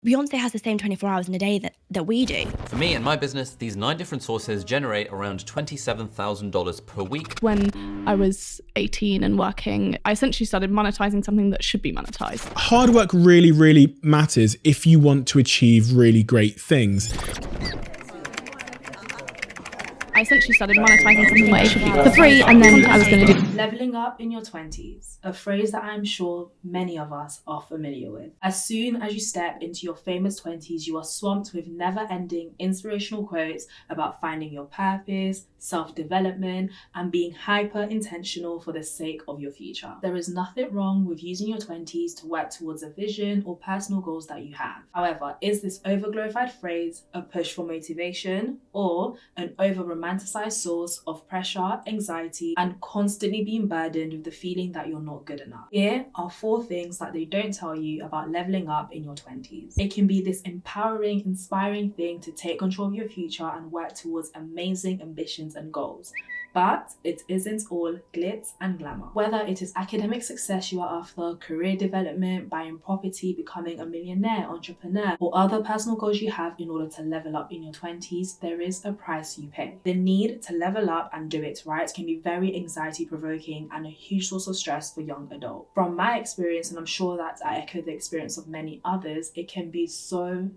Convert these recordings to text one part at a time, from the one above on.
Beyonce has the same 24 hours in a day that we do. For me and my business, these 9 different sources generate around $27,000 per week. When I was 18 and working, I essentially started monetizing something that should be monetized. Hard work really, really matters if you want to achieve really great things. I essentially started monetizing something that should be for free, and then I was going to do leveling up in your 20s, a phrase that I'm sure many of us are familiar with. As soon as you step into your famous 20s, you are swamped with never-ending inspirational quotes about finding your purpose, self-development, and being hyper-intentional for the sake of your future. There is nothing wrong with using your 20s to work towards a vision or personal goals that you have. However, is this overglorified phrase a push for motivation or an over-romanticized source of pressure, anxiety, and constantly being burdened with the feeling that you're not good enough? Here are 4 things that they don't tell you about leveling up in your 20s. It can be this empowering, inspiring thing to take control of your future and work towards amazing ambitions and goals. But it isn't all glitz and glamour. Whether it is academic success you are after, career development, buying property, becoming a millionaire, entrepreneur, or other personal goals you have in order to level up in your 20s, there is a price you pay. The need to level up and do it right can be very anxiety provoking and a huge source of stress for young adults. From my experience, and I'm sure that I echo the experience of many others, it can be so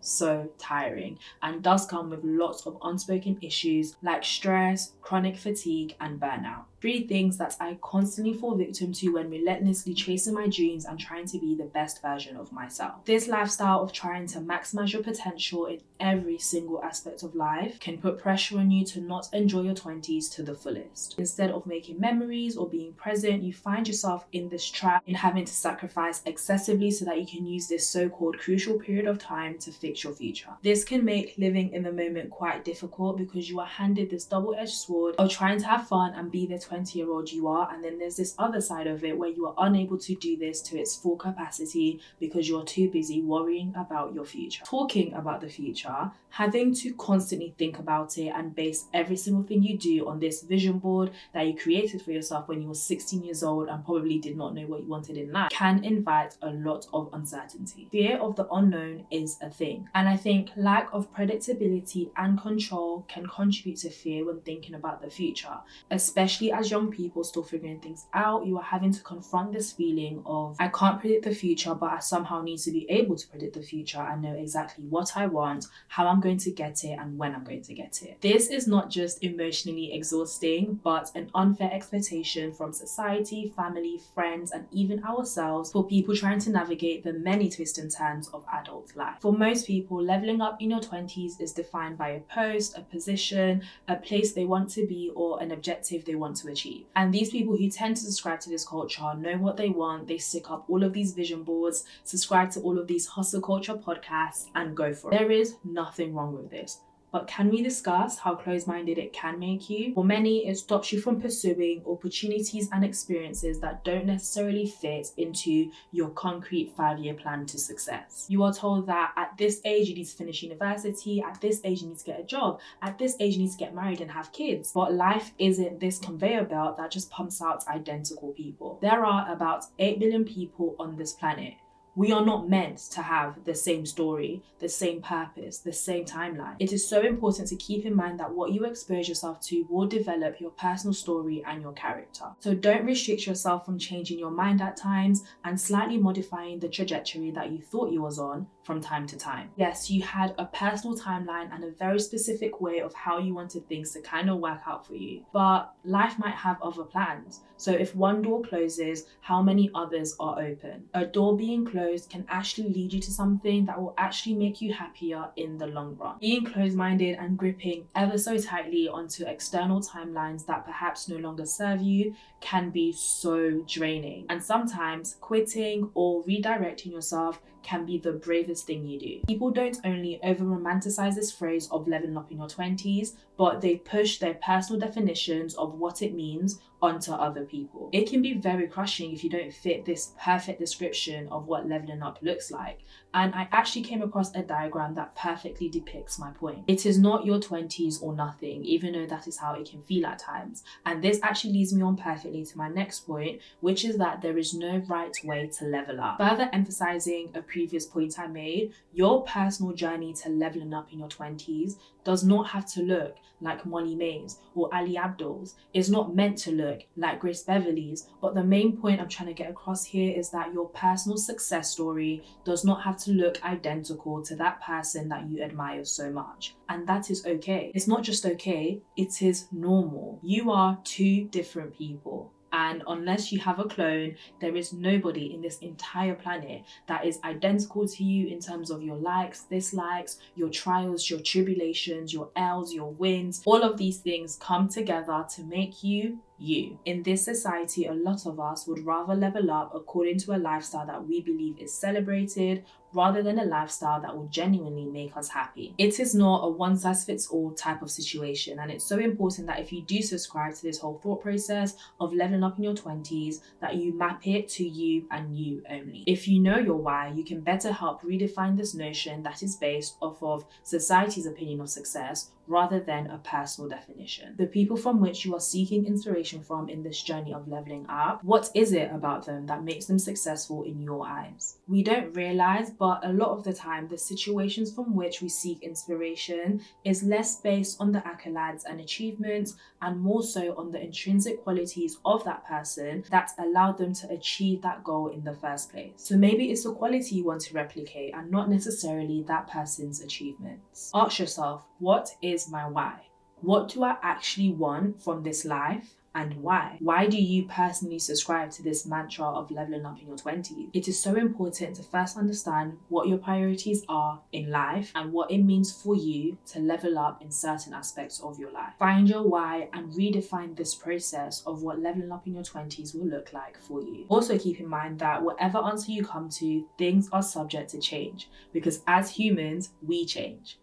tiring and does come with lots of unspoken issues like stress, chronic fatigue, and burnout. 3 things that I constantly fall victim to when relentlessly chasing my dreams and trying to be the best version of myself. This lifestyle of trying to maximize your potential in every single aspect of life can put pressure on you to not enjoy your 20s to the fullest. Instead of making memories or being present, you find yourself in this trap in having to sacrifice excessively so that you can use this so-called crucial period of time to fix your future. This can make living in the moment quite difficult because you are handed this double-edged sword of trying to have fun and be the 20-year-old you are, and then there's this other side of it where you are unable to do this to its full capacity because you're too busy worrying about your future. Talking about the future, having to constantly think about it and base every single thing you do on this vision board that you created for yourself when you were 16 years old and probably did not know what you wanted in life can invite a lot of uncertainty. Fear of the unknown is a thing, and I think lack of predictability and control can contribute to fear when thinking about the future. Especially as young people still figuring things out, you are having to confront this feeling of, I can't predict the future, but I somehow need to be able to predict the future and know exactly what I want, how I'm going to get it, and when I'm going to get it. This is not just emotionally exhausting, but an unfair expectation from society, family, friends, and even ourselves for people trying to navigate the many twists and turns of adult life. For most people, leveling up in your 20s is defined by a post, a position, a place they want to be, or an objective they want to achieve. And these people who tend to subscribe to this culture know what they want, they stick up all of these vision boards, subscribe to all of these hustle culture podcasts, and go for it. There is nothing wrong with this. But can we discuss how closed-minded it can make you? For many, it stops you from pursuing opportunities and experiences that don't necessarily fit into your concrete 5-year plan to success. You are told that at this age you need to finish university, at this age you need to get a job, at this age you need to get married and have kids. But life isn't this conveyor belt that just pumps out identical people. There are about 8 billion people on this planet. We are not meant to have the same story, the same purpose, the same timeline. It is so important to keep in mind that what you expose yourself to will develop your personal story and your character. So don't restrict yourself from changing your mind at times and slightly modifying the trajectory that you thought you was on from time to time. Yes, you had a personal timeline and a very specific way of how you wanted things to kind of work out for you, but life might have other plans. So if one door closes, how many others are open? A door being closed can actually lead you to something that will actually make you happier in the long run. Being closed-minded and gripping ever so tightly onto external timelines that perhaps no longer serve you can be so draining. And sometimes quitting or redirecting yourself can be the bravest thing you do. People don't only over-romanticize this phrase of leveling up in your 20s, but they push their personal definitions of what it means onto other people. It can be very crushing if you don't fit this perfect description of what leveling up looks like. And I actually came across a diagram that perfectly depicts my point. It is not your 20s or nothing, even though that is how it can feel at times. And this actually leads me on perfectly to my next point, which is that there is no right way to level up. Further emphasizing a previous point I made, your personal journey to leveling up in your 20s does not have to look like Molly May's or Ali Abdul's. It's not meant to look like Grace Beverly's, but the main point I'm trying to get across here is that your personal success story does not have to look identical to that person that you admire so much. And that is okay. It's not just okay, it is normal. You are two different people. And unless you have a clone, there is nobody in this entire planet that is identical to you in terms of your likes, dislikes, your trials, your tribulations, your L's, your wins. All of these things come together to make you you. In this society, a lot of us would rather level up according to a lifestyle that we believe is celebrated rather than a lifestyle that will genuinely make us happy. It is not a one-size-fits-all type of situation, and it's so important that if you do subscribe to this whole thought process of leveling up in your 20s, that you map it to you and you only. If you know your why, you can better help redefine this notion that is based off of society's opinion of success rather than a personal definition. The people from which you are seeking inspiration from in this journey of leveling up, what is it about them that makes them successful in your eyes? We don't realize, but a lot of the time, the situations from which we seek inspiration is less based on the accolades and achievements and more so on the intrinsic qualities of that person that allowed them to achieve that goal in the first place. So maybe it's the quality you want to replicate and not necessarily that person's achievements. Ask yourself, what is my why? What do I actually want from this life? And why? Why do you personally subscribe to this mantra of leveling up in your 20s? It is so important to first understand what your priorities are in life and what it means for you to level up in certain aspects of your life. Find your why and redefine this process of what leveling up in your 20s will look like for you. Also keep in mind that whatever answer you come to, things are subject to change because as humans, we change.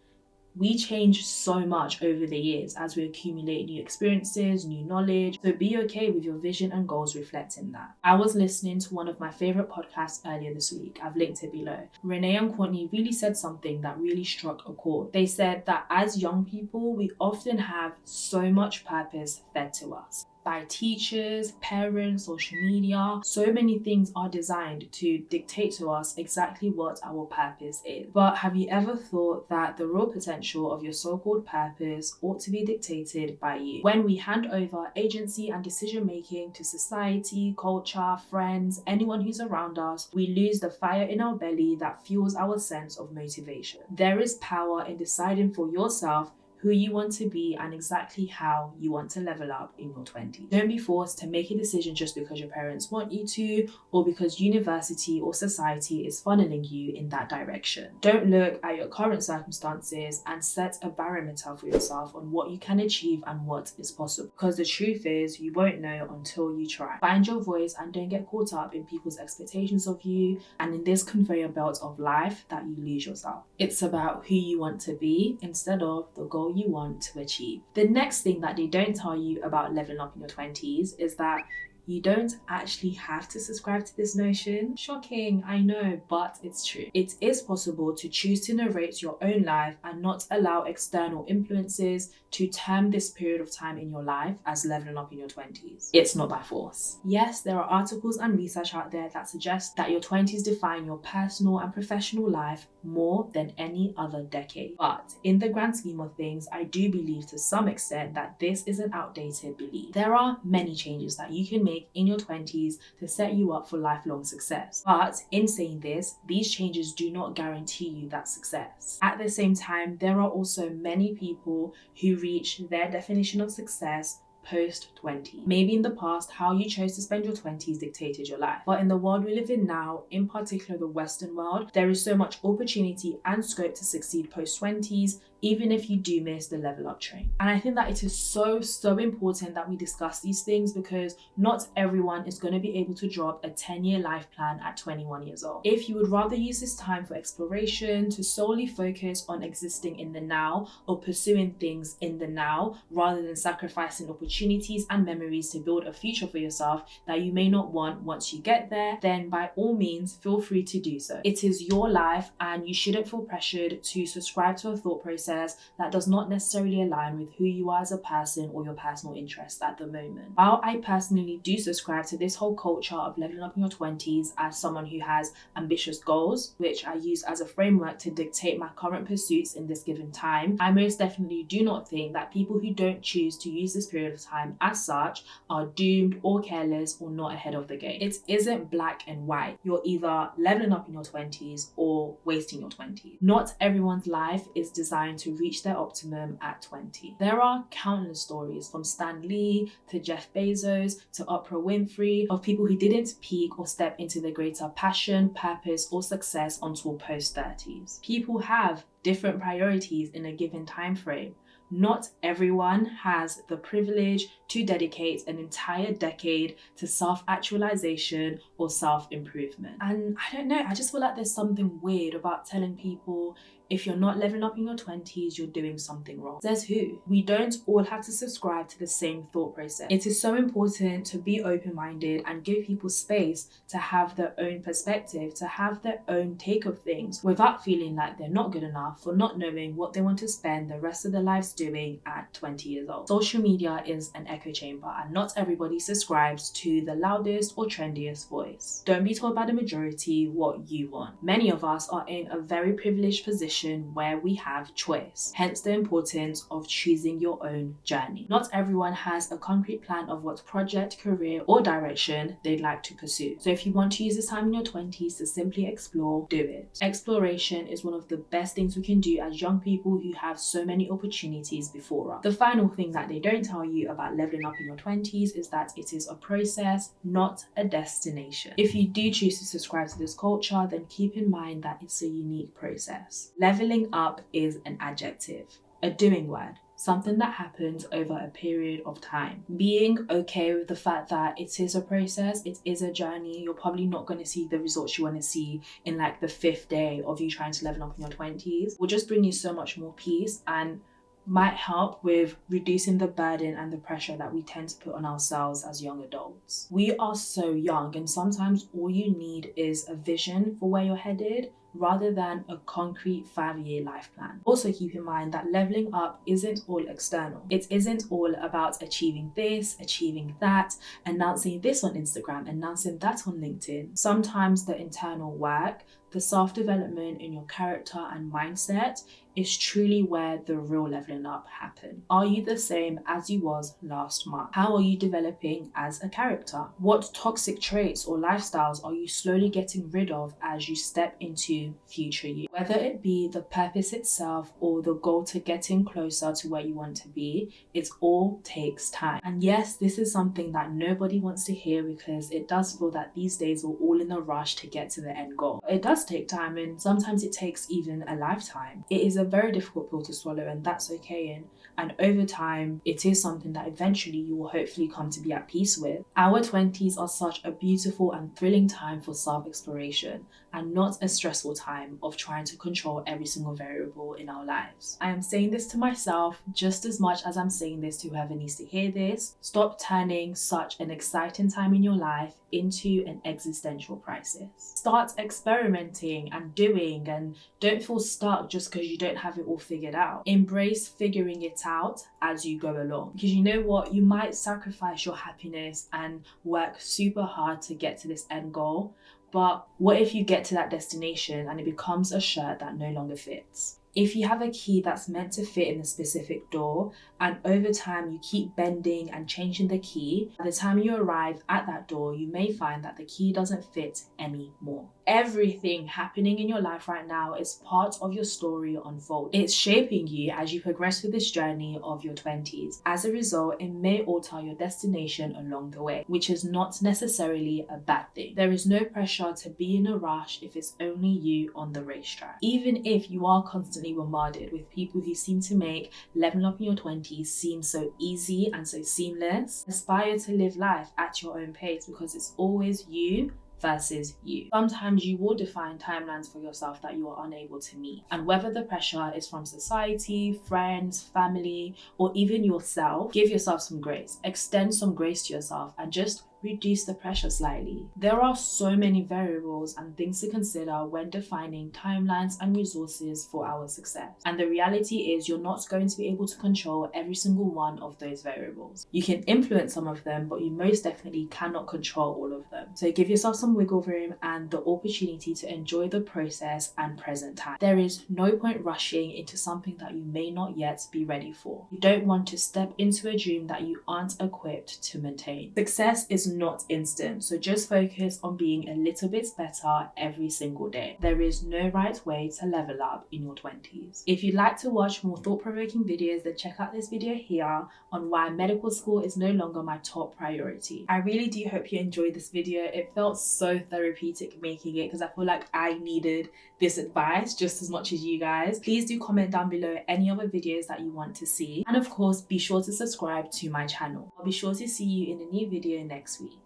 We change so much over the years as we accumulate new experiences, new knowledge, so be okay with your vision and goals reflecting that. I was listening to one of my favourite podcasts earlier this week. I've linked it below. Renee and Courtney really said something that really struck a chord. They said that as young people, we often have so much purpose fed to us. By teachers, parents, social media, so many things are designed to dictate to us exactly what our purpose is. But have you ever thought that the real potential of your so-called purpose ought to be dictated by you? When we hand over agency and decision making to society, culture, friends, anyone who's around us, we lose the fire in our belly that fuels our sense of motivation. There is power in deciding for yourself who you want to be and exactly how you want to level up in your 20s. Don't be forced to make a decision just because your parents want you to or because university or society is funneling you in that direction. Don't look at your current circumstances and set a barometer for yourself on what you can achieve and what is possible. Because the truth is, you won't know until you try. Find your voice and don't get caught up in people's expectations of you and in this conveyor belt of life that you lose yourself. It's about who you want to be instead of the goal you want to achieve. The next thing that they don't tell you about leveling up in your 20s is that you don't actually have to subscribe to this notion. Shocking, I know, but it's true. It is possible to choose to narrate your own life and not allow external influences to term this period of time in your life as leveling up in your 20s. It's not by force. Yes, there are articles and research out there that suggest that your 20s define your personal and professional life more than any other decade. But in the grand scheme of things, I do believe to some extent that this is an outdated belief. There are many changes that you can make in your 20s to set you up for lifelong success. But in saying this, these changes do not guarantee you that success. At the same time, there are also many people who reach their definition of success post-20. Maybe in the past, how you chose to spend your 20s dictated your life. But in the world we live in now, in particular the Western world, there is so much opportunity and scope to succeed post-20s even if you do miss the level up train. And I think that it is so important that we discuss these things, because not everyone is going to be able to drop a 10-year life plan at 21 years old. If you would rather use this time for exploration, to solely focus on existing in the now or pursuing things in the now rather than sacrificing opportunities and memories to build a future for yourself that you may not want once you get there, then by all means feel free to do so. It is your life and you shouldn't feel pressured to subscribe to a thought process that does not necessarily align with who you are as a person or your personal interests at the moment. While I personally do subscribe to this whole culture of leveling up in your 20s as someone who has ambitious goals, which I use as a framework to dictate my current pursuits in this given time, I most definitely do not think that people who don't choose to use this period of time as such are doomed or careless or not ahead of the game. It isn't black and white. You're either leveling up in your 20s or wasting your 20s. Not everyone's life is designed to reach their optimum at 20. There are countless stories from Stan Lee to Jeff Bezos to Oprah Winfrey of people who didn't peak or step into their greater passion, purpose or success until post-30s. People have different priorities in a given time frame. Not everyone has the privilege to dedicate an entire decade to self-actualization or self-improvement. And I don't know, I just feel like there's something weird about telling people if you're not leveling up in your 20s, you're doing something wrong. Says who? We don't all have to subscribe to the same thought process. It is so important to be open-minded and give people space to have their own perspective, to have their own take of things without feeling like they're not good enough for not knowing what they want to spend the rest of their lives doing at 20 years old. Social media is an echo chamber and not everybody subscribes to the loudest or trendiest voice. Don't be told by the majority what you want. Many of us are in a very privileged position where we have choice, hence the importance of choosing your own journey. Not everyone has a concrete plan of what project, career or direction they'd like to pursue. So if you want to use this time in your 20s to simply explore, do it. Exploration is one of the best things we can do as young people who have so many opportunities before us. The final thing that they don't tell you about leveling up in your 20s is that it is a process, not a destination. If you do choose to subscribe to this culture, then keep in mind that it's a unique process. Leveling up is an adjective, a doing word, something that happens over a period of time. Being okay with the fact that it is a process, it is a journey, you're probably not going to see the results you want to see in like the 5th day of you trying to level up in your 20s, will just bring you so much more peace and might help with reducing the burden and the pressure that we tend to put on ourselves as young adults. We are so young and sometimes all you need is a vision for where you're headed rather than a concrete 5-year life plan. Also keep in mind that leveling up isn't all external. It isn't all about achieving this, achieving that, announcing this on Instagram, announcing that on LinkedIn. Sometimes the internal work, the self-development in your character and mindset is truly where the real leveling up happens. Are you the same as you was last month? How are you developing as a character? What toxic traits or lifestyles are you slowly getting rid of as you step into future you? Whether it be the purpose itself or the goal to getting closer to where you want to be, it all takes time. And yes, this is something that nobody wants to hear because it does feel that these days we're all in a rush to get to the end goal. It does take time and sometimes it takes even a lifetime. It is a very difficult pill to swallow and that's okay, and over time it is something that eventually you will hopefully come to be at peace with. Our 20s are such a beautiful and thrilling time for self-exploration and not a stressful time of trying to control every single variable in our lives. I am saying this to myself just as much as I'm saying this to whoever needs to hear this. Stop turning such an exciting time in your life into an existential crisis. Start experimenting and doing, and don't feel stuck just because you don't have it all figured out. Embrace figuring it out as you go along, because you know what, you might sacrifice your happiness and work super hard to get to this end goal, but what if you get to that destination and it becomes a shirt that no longer fits? If you have a key that's meant to fit in a specific door and over time you keep bending and changing the key, by the time you arrive at that door, you may find that the key doesn't fit anymore. Everything happening in your life right now is part of your story unfolding. It's shaping you as you progress through this journey of your 20s. As a result, it may alter your destination along the way, which is not necessarily a bad thing. There is no pressure to be in a rush if it's only you on the racetrack. Even if you are constantly constantly bombarded with people who seem to make leveling up in your 20s seem so easy and so seamless. Aspire to live life at your own pace, because it's always you versus you. Sometimes you will define timelines for yourself that you are unable to meet. And whether the pressure is from society, friends, family, or even yourself, give yourself some grace. Extend some grace to yourself and just reduce the pressure slightly. There are so many variables and things to consider when defining timelines and resources for our success. And the reality is you're not going to be able to control every single one of those variables. You can influence some of them, but you most definitely cannot control all of them. So give yourself some wiggle room and the opportunity to enjoy the process and present time. There is no point rushing into something that you may not yet be ready for. You don't want to step into a dream that you aren't equipped to maintain. Success is not instant, so just focus on being a little bit better every single day. There is no right way to level up in your 20s. If you'd like to watch more thought-provoking videos, then check out this video here on why medical school is no longer my top priority. I really do hope you enjoyed this video. It felt so therapeutic making it because I feel like I needed this advice just as much as you guys. Please do comment down below any other videos that you want to see, and of course be sure to subscribe to my channel. I'll be sure to see you in a new video next week.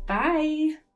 Bye!